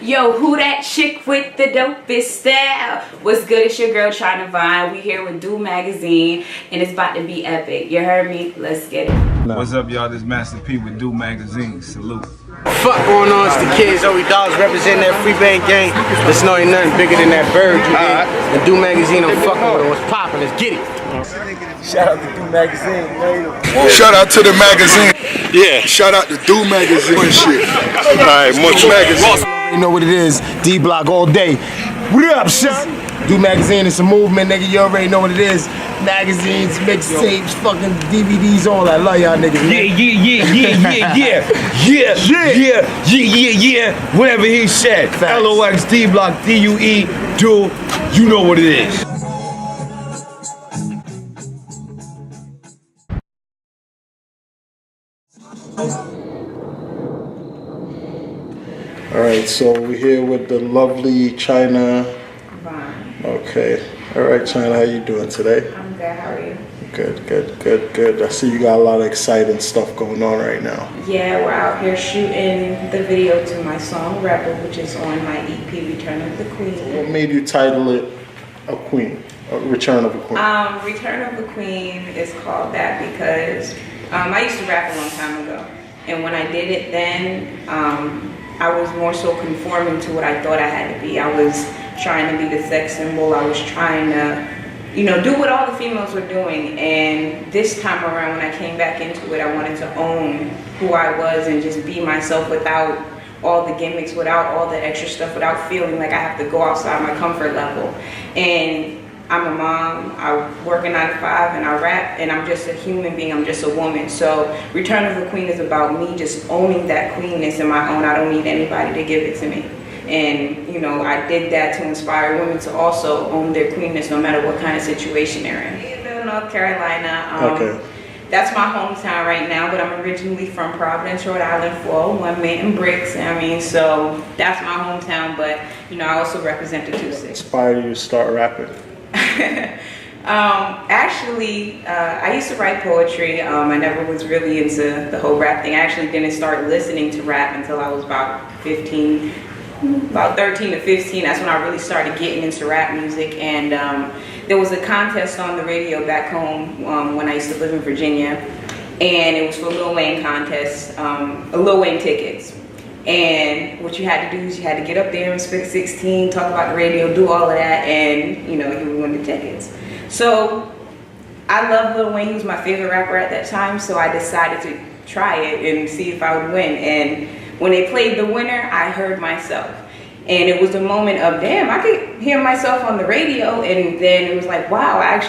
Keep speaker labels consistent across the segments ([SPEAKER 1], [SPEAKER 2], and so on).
[SPEAKER 1] Yo, who that chick with the dopest style? What's good? It's your girl Chyna Vonne. We here with Do Magazine, and it's about to be epic. You heard me? Let's get it.
[SPEAKER 2] What's up, y'all? This Master P with Do Magazine. Salute.
[SPEAKER 3] Fuck going on? It's the kids, Zoe Dogs representing that free band gang. There's no ain't nothing bigger than that bird, you dig? The Do Magazine, I'm fucking with it. What's poppin'? Let's get it.
[SPEAKER 4] Shout out to Do Magazine, man.
[SPEAKER 5] Shout out to the magazine. Yeah. Shout out to Do Magazine and shit. Alright, much magazine.
[SPEAKER 4] You know what it is, D-Block all day. What up, son? Do Magazine, it's a movement, nigga. You already know what it is. Magazines, mixtapes, fucking DVDs, all that. Love y'all niggas, man.
[SPEAKER 6] Yeah. Whatever he said. LOX, D-Block, D-U-E, do, you know what it is.
[SPEAKER 4] Alright, so we're here with the lovely Chyna
[SPEAKER 1] Vonne.
[SPEAKER 4] Okay. Alright, Chyna, how you doing today?
[SPEAKER 1] I'm good. How are you?
[SPEAKER 4] Good. I see you got a lot of exciting stuff going on right now.
[SPEAKER 1] Yeah, we're out here shooting the video to my song Rebel, which is on my EP Return of the Queen.
[SPEAKER 4] What made you title it a Queen? Return of a Queen?
[SPEAKER 1] Return of the Queen is called that because I used to rap a long time ago. And when I did it then, I was more so conforming to what I thought I had to be. I was trying to be the sex symbol. I was trying to, do what all the females were doing. And this time around, when I came back into it, I wanted to own who I was and just be myself without all the gimmicks, without all the extra stuff, without feeling like I have to go outside my comfort level. And I'm a mom, I work a 9 to 5 and I rap, and I'm just a human being, I'm just a woman. So Return of the Queen is about me just owning that queenness in my own. I don't need anybody to give it to me. And I did that to inspire women to also own their queenness no matter what kind of situation they're in. North Carolina,
[SPEAKER 4] Okay.
[SPEAKER 1] That's my hometown right now, but I'm originally from Providence, Rhode Island, 401 Manton Bricks. So that's my hometown, but I also represent the 2-6.
[SPEAKER 4] Inspired you to start rapping?
[SPEAKER 1] Actually, I used to write poetry. I never was really into the whole rap thing. I actually didn't start listening to rap until I was about 13 to 15. That's when I really started getting into rap music. And there was a contest on the radio back home when I used to live in Virginia, and it was for Lil Wayne contest, Lil Wayne tickets. And what you had to do is you had to get up there and spit 16, talk about the radio, do all of that, and you would win the tickets. So I love Lil Wayne. He was my favorite rapper at that time, so I decided to try it and see if I would win. And when they played the winner, I heard myself. And it was a moment of, damn, I could hear myself on the radio. And then it was like, wow, I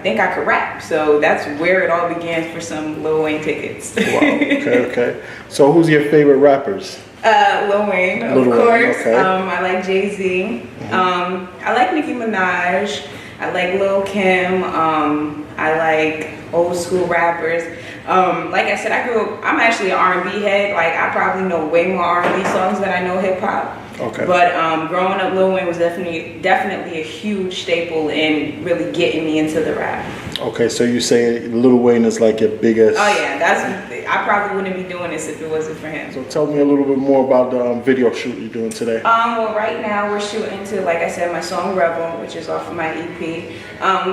[SPEAKER 1] think I could rap. So that's where it all began for some Lil Wayne tickets.
[SPEAKER 4] Wow, okay. So who's your favorite rappers?
[SPEAKER 1] Lil Wayne, of
[SPEAKER 4] Lil
[SPEAKER 1] course.
[SPEAKER 4] Wayne, okay.
[SPEAKER 1] I like Jay-Z. I like Nicki Minaj. I like Lil Kim. I like old school rappers. Like I said, I'm actually an R&B head. Like, I probably know way more R&B songs than I know hip hop.
[SPEAKER 4] Okay.
[SPEAKER 1] But growing up, Lil Wayne was definitely a huge staple in really getting me into the rap.
[SPEAKER 4] Okay, so you say Lil Wayne is like your biggest...
[SPEAKER 1] Oh yeah, I probably wouldn't be doing this if it wasn't for him.
[SPEAKER 4] So tell me a little bit more about the video shoot you're doing today.
[SPEAKER 1] Well, right now we're shooting to, like I said, my song Rebel, which is off of my EP.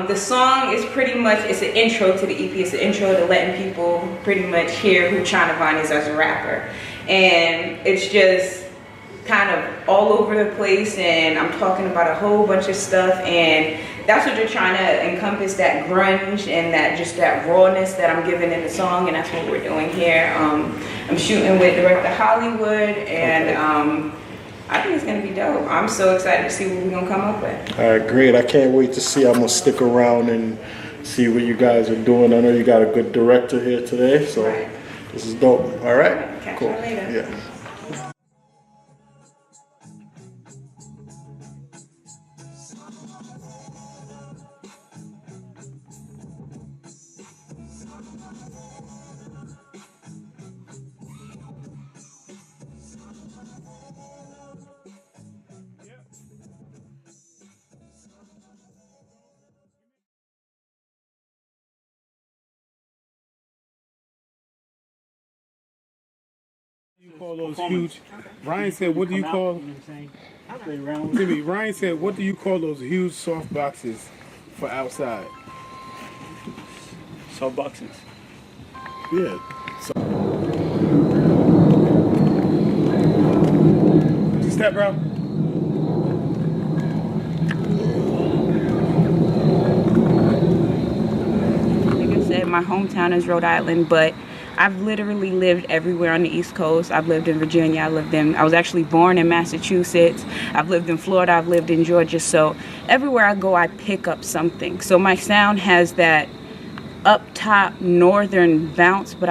[SPEAKER 1] The song is pretty much, it's an intro to the EP. It's an intro to letting people pretty much hear who Chyna Vonne is as a rapper. And it's just kind of all over the place, and I'm talking about a whole bunch of stuff, and that's what you're trying to encompass, that grunge and that rawness that I'm giving in the song, and that's what we're doing here. I'm shooting with director Hollywood, and I think it's gonna be dope. I'm so excited to see what we're gonna come up with.
[SPEAKER 4] All right, great. I can't wait to see. I'm gonna stick around and see what you guys are doing. I know you got a good director here today, so
[SPEAKER 1] Right.
[SPEAKER 4] This is dope. All right?
[SPEAKER 1] Catch
[SPEAKER 4] Cool.
[SPEAKER 1] y'all later.
[SPEAKER 4] Yeah.
[SPEAKER 7] call those huge? Ryan said, what do you call? Jimmy, Ryan said, what do you call those huge soft boxes for outside?
[SPEAKER 8] Soft boxes.
[SPEAKER 7] Yeah. Step, bro.
[SPEAKER 1] Like I said, my hometown is Rhode Island, but I've literally lived everywhere on the East Coast. I've lived in Virginia. I was actually born in Massachusetts. I've lived in Florida. I've lived in Georgia. So everywhere I go, I pick up something. So my sound has that up top northern bounce, but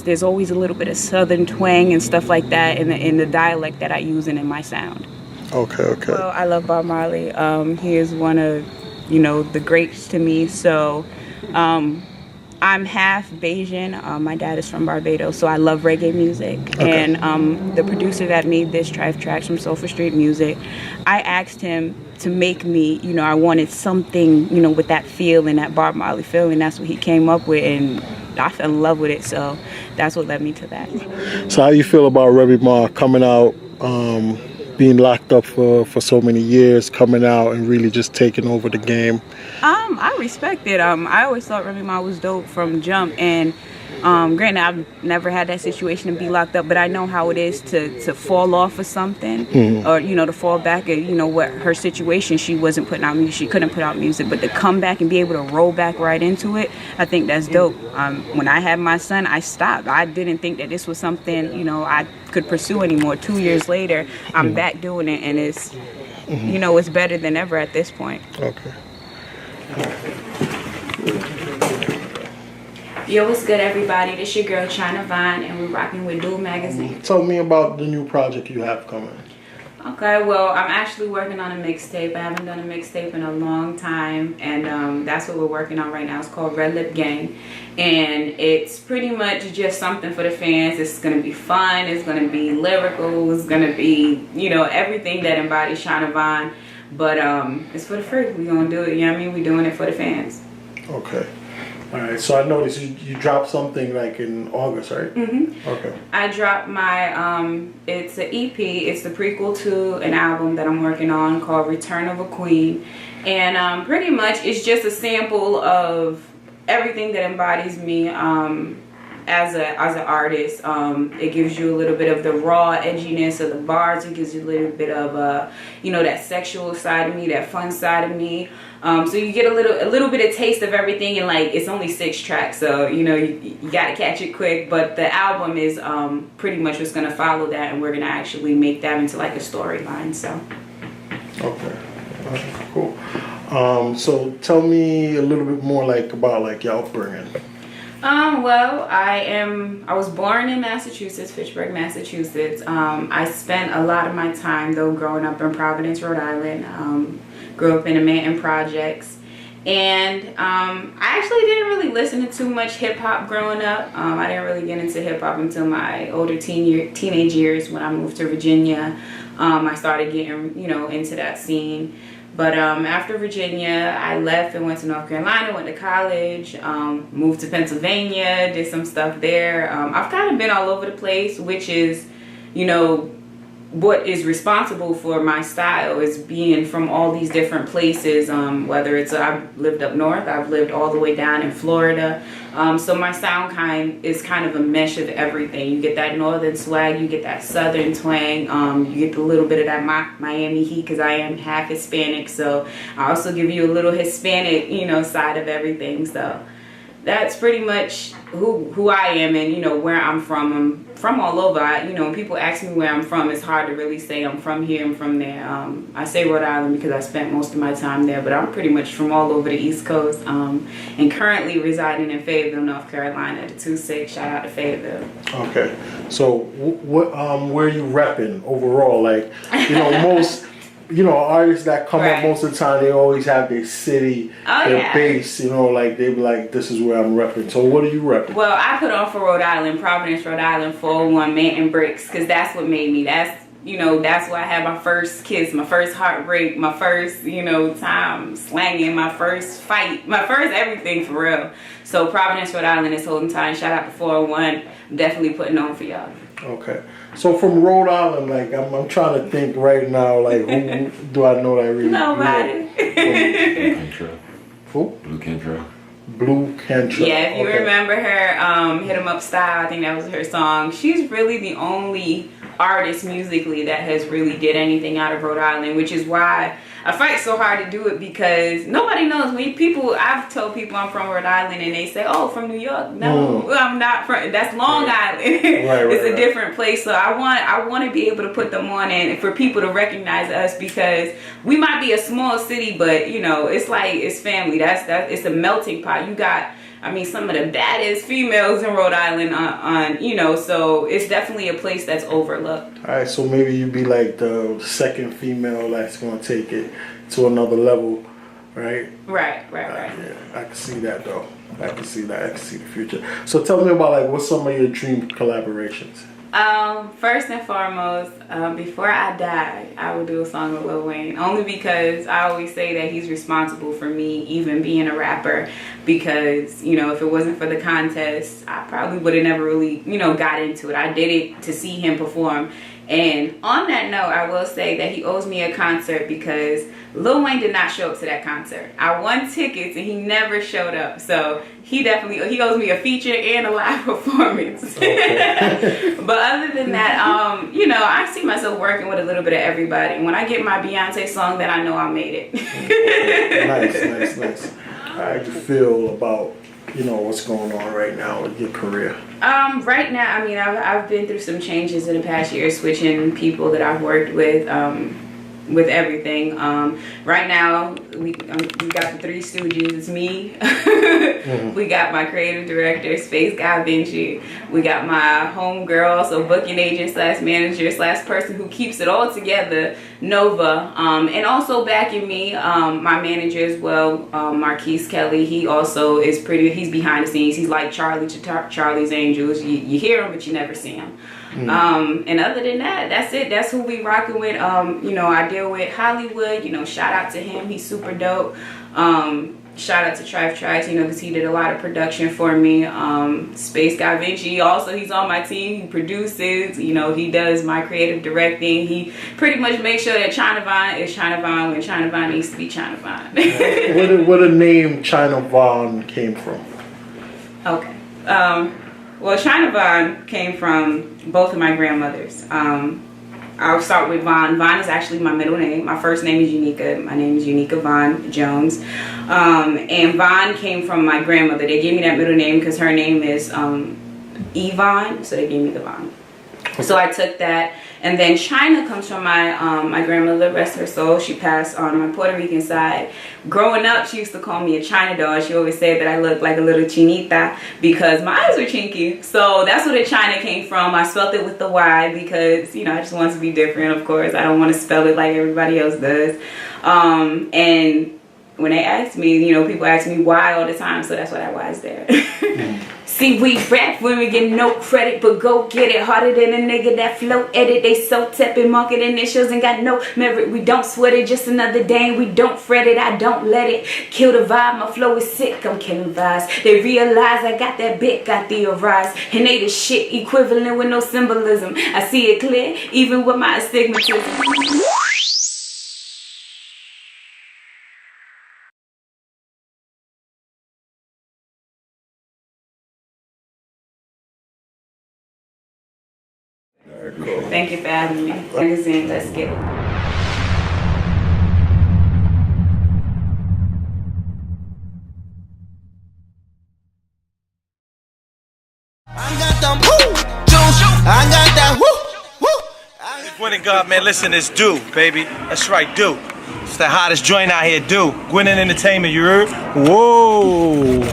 [SPEAKER 1] there's always a little bit of southern twang and stuff like that in the dialect that I use in my sound.
[SPEAKER 5] Okay.
[SPEAKER 1] Well, I love Bob Marley. He is one of, the greats to me. So I'm half Bayesian. My dad is from Barbados, so I love reggae music. Okay. And the producer that made this tracks from Sulphur Street Music, I asked him to make me, I wanted something, with that feel and that Bob Marley feel, and that's what he came up with, and I fell in love with it, so that's what led me to that.
[SPEAKER 5] So how you feel about Remy Ma coming out, being locked up for so many years, coming out and really just taking over the game?
[SPEAKER 1] I respect it. I always thought Remy Ma was dope from jump, and granted, I've never had that situation to be locked up, but I know how it is to fall off of something, or to fall back at what her situation. She wasn't putting out music, she couldn't put out music, but to come back and be able to roll back right into it, I think that's dope. When I had my son, I stopped. I didn't think that this was something I could pursue anymore. 2 years later, I'm back doing it, and it's it's better than ever at this point.
[SPEAKER 5] Okay.
[SPEAKER 1] Yo, what's good, everybody? This your girl Chyna Vonne, and we're rocking with Dual Magazine.
[SPEAKER 5] Tell me about the new project you have coming.
[SPEAKER 1] Okay, well, I'm actually working on a mixtape. I haven't done a mixtape in a long time, and that's what we're working on right now. It's called Red Lip Gang, and it's pretty much just something for the fans. It's gonna be fun. It's gonna be lyrical. It's gonna be, everything that embodies Chyna Vonne. But it's for the free. We're gonna do it. We're doing it for the fans.
[SPEAKER 5] Okay. All right, so I noticed you dropped something like in August, right? Mm-hmm. Okay.
[SPEAKER 1] I dropped my, it's an EP. It's the prequel to an album that I'm working on called Return of a Queen. And pretty much it's just a sample of everything that embodies me as an artist. It gives you a little bit of the raw edginess of the bars. It gives you a little bit of that sexual side of me, that fun side of me. So you get a little bit of taste of everything, and it's only 6 tracks, so you gotta catch it quick. But the album is pretty much what's gonna follow that, and we're gonna actually make that into a storyline. So. Okay.
[SPEAKER 5] Cool. So tell me a little bit more about your upbringing.
[SPEAKER 1] Well, I was born in Massachusetts, Fitchburg, Massachusetts. I spent a lot of my time, though, growing up in Providence, Rhode Island. Grew up in the Manton Projects. And I actually didn't really listen to too much hip-hop growing up. I didn't really get into hip-hop until my older teenage years when I moved to Virginia. I started getting, into that scene. But after Virginia, I left and went to North Carolina, went to college, moved to Pennsylvania, did some stuff there. I've kind of been all over the place, which is, what is responsible for my style is being from all these different places, whether it's I've lived up north, I've lived all the way down in Florida, so my sound is kind of a mesh of everything. You get that northern swag, you get that southern twang, you get a little bit of that Miami heat, because I am half Hispanic, so I also give you a little Hispanic side of everything. So that's pretty much who I am, and where I'm from. I'm from all over. When people ask me where I'm from, it's hard to really say I'm from here and from there. I say Rhode Island because I spent most of my time there, but I'm pretty much from all over the East Coast, and currently residing in Fayetteville, North Carolina, at the 2-6. Shout out to Fayetteville.
[SPEAKER 5] Okay, so what where are you repping overall? Most artists that come up most of the time, they always have their city, their base, they be like, this is where I'm repping. So what are you repping? Well,
[SPEAKER 1] I put on for Rhode Island, Providence, Rhode Island, 401, Manton Bricks, because that's what made me. That's where I had my first kiss, my first heartbreak, my first, time slanging, my first fight, my first everything for real. So Providence, Rhode Island is holding time. Shout out to 401. Definitely putting on for y'all.
[SPEAKER 5] Okay. So from Rhode Island, like I'm trying to think right now, like who do I know that really?
[SPEAKER 1] Nobody.
[SPEAKER 5] Who?
[SPEAKER 6] Blue Kendra.
[SPEAKER 5] Blue Kendra.
[SPEAKER 1] Yeah, if you remember her, Hit 'em Up Style, I think that was her song. She's really the only artist musically that has really did anything out of Rhode Island, which is why I fight so hard to do it, because nobody knows. I've told people I'm from Rhode Island and they say, oh, from New York. No, I'm not from, that's Long Island. It's a different place. So I want to be able to put them on and for people to recognize us, because we might be a small city, but you know, it's like, it's family. It's a melting pot. You got, I mean, some of the baddest females in Rhode Island on you know, so it's definitely a place that's overlooked.
[SPEAKER 5] All right, so maybe you'd be like the second female that's going to take it to another level, right?
[SPEAKER 1] Right.
[SPEAKER 5] Yeah, I can see that though. I can see that. I can see the future. So tell me about like what's some of your dream collaborations?
[SPEAKER 1] First and foremost, before I die, I will do a song with Lil Wayne, only because I always say that he's responsible for me even being a rapper, because, you know, if it wasn't for the contest, I probably would have never really, you know, got into it. I did it to see him perform. And on that note, I will say that he owes me a concert, because Lil Wayne did not show up to that concert. I won tickets and he never showed up. So he owes me a feature and a live performance. Okay. But other than that, you know, I see myself working with a little bit of everybody. And when I get my Beyonce song, then I know I made it.
[SPEAKER 5] Nice. How do you feel about, you know, what's going on right now with your career?
[SPEAKER 1] Right now, I mean, I've been through some changes in the past year, switching people that I've worked with everything. Right now, we got the Three Stooges. It's me. We got my creative director, Space Guy Vinci. We got my homegirl, also booking agent slash manager slash person who keeps it all together, Nova. And also backing me, my manager as well, Marquise Kelly. He also is he's behind the scenes. He's like Charlie to Charlie's Angels. You hear him, but you never see him. And other than that, that's it. That's who we rocking with. You know, I deal with Hollywood. You know, shout out to him. He's super dope. Shout out to Trice, you know, because he did a lot of production for me. Space Guy Vinci, also, he's on my team. He produces, you know, he does my creative directing. He pretty much makes sure that Chyna Vonne is Chyna Vonne when Chyna Vonne needs to be Chyna Vonne.
[SPEAKER 5] Where the name Chyna Vonne came from?
[SPEAKER 1] Okay. Well, Chyna Vonne came from both of my grandmothers. I'll start with Vonne. Vonne is actually my middle name. My first name is Unica. My name is Unica Vonne Jones. And Vonne came from my grandmother. They gave me that middle name because her name is Yvonne, so they gave me the Vonne. So I took that. And then Chyna comes from my grandmother, rest her soul. She passed on my Puerto Rican side. Growing up, she used to call me a China doll. She always said that I looked like a little chinita because my eyes were chinky. So that's where the Chyna came from. I spelled it with the Y because, you know, I just want to be different, of course. I don't want to spell it like everybody else does. And when they ask me, you know, people ask me why all the time, so that's why that Y is there. See, we rap women get no credit, but go get it. Harder than a nigga that flow edit. They so tepid, market initials and got no merit. We don't sweat it, just another day. We don't fret it, I don't let it kill the vibe. My flow is sick, I'm killing vibes. They realize I got that bit, got the arise. And they the shit equivalent with no symbolism. I see it clear, even with my astigmatism. Cool. Thank you for having me. Magazine, let's get it.
[SPEAKER 8] I got them woo, juice. I got that woo.
[SPEAKER 9] Gwyn and God, man, listen, it's Do, baby. That's right, Do. It's the hottest joint out here, Do. Gwyn and Entertainment, you heard?
[SPEAKER 3] Whoa.